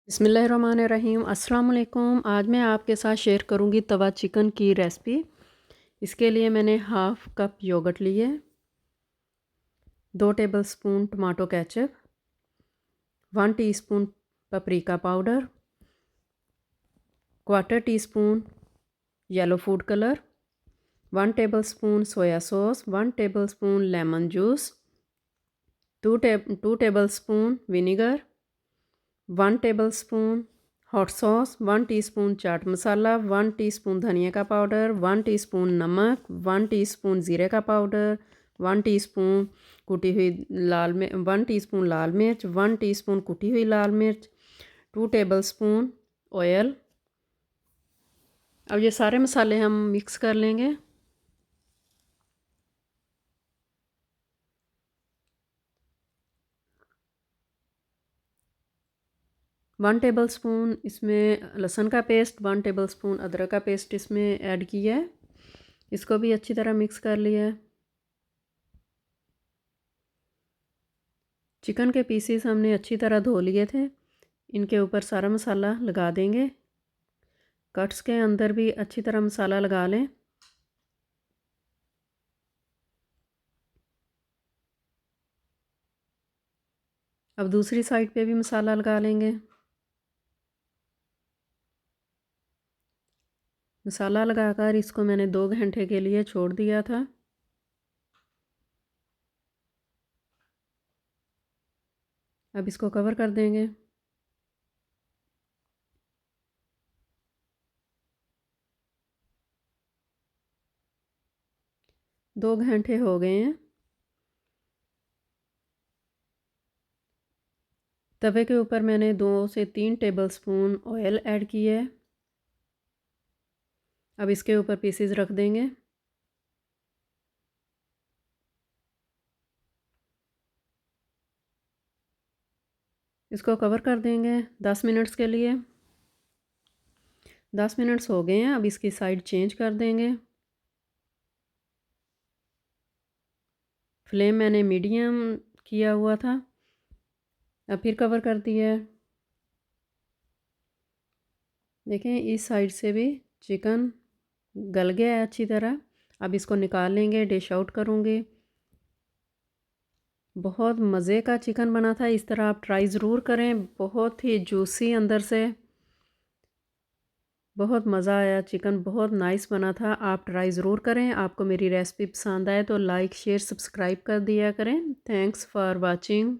बिस्मिल्लाहिर्रहमानिर्रहीम। अस्सलाम वालेकुम। आज मैं आपके साथ शेयर करूंगी तवा चिकन की रेसिपी। इसके लिए मैंने हाफ़ कप योगर्ट लिए, 2 tablespoon tomato ketchup, 1 teaspoon paprika powder, quarter teaspoon yellow food colour, 1 tablespoon soya sauce, 1 tablespoon lemon juice, 2 tablespoon vinegar, 1 tablespoon hot sauce, 1 teaspoon chaat masala, 1 teaspoon धनिया का पाउडर, 1 टीस्पून नमक, 1 teaspoon ज़ीरे का powder, 1 teaspoon कुटी हुई 1 teaspoon लाल मिर्च, 1 teaspoon कुटी हुई लाल मिर्च, 2 टेबलस्पून ऑयल। अब ये सारे मसाले हम मिक्स कर लेंगे। वन टेबलस्पून इसमें लहसुन का पेस्ट, 1 टेबलस्पून अदरक का पेस्ट इसमें ऐड किया है। इसको भी अच्छी तरह मिक्स कर लिया है। चिकन के पीसीस हमने अच्छी तरह धो लिए थे। इनके ऊपर सारा मसाला लगा देंगे। कट्स के अंदर भी अच्छी तरह मसाला लगा लें। अब दूसरी साइड पे भी मसाला लगा लेंगे। मसाला लगाकर इसको मैंने 2 घंटे के लिए छोड़ दिया था। अब इसको कवर कर देंगे। दो घंटे हो गए हैं। तवे के ऊपर मैंने 2 से 3 टेबलस्पून ऑयल ऐड किया है। अब इसके ऊपर पीसेस रख देंगे। इसको कवर कर देंगे 10 मिनट्स के लिए। 10 मिनट्स हो गए हैं। अब इसकी साइड चेंज कर देंगे। फ्लेम मैंने मीडियम किया हुआ था। अब फिर कवर कर दिया है। देखें इस साइड से भी चिकन गल गया है अच्छी तरह। अब इसको निकाल लेंगे, डिश आउट करूँगी। बहुत मज़े का चिकन बना था। इस तरह आप ट्राई ज़रूर करें। बहुत ही जूसी अंदर से, बहुत मज़ा आया। चिकन बहुत नाइस बना था। आप ट्राई ज़रूर करें। आपको मेरी रेसिपी पसंद आए तो लाइक शेयर सब्सक्राइब कर दिया करें। Thanks for watching.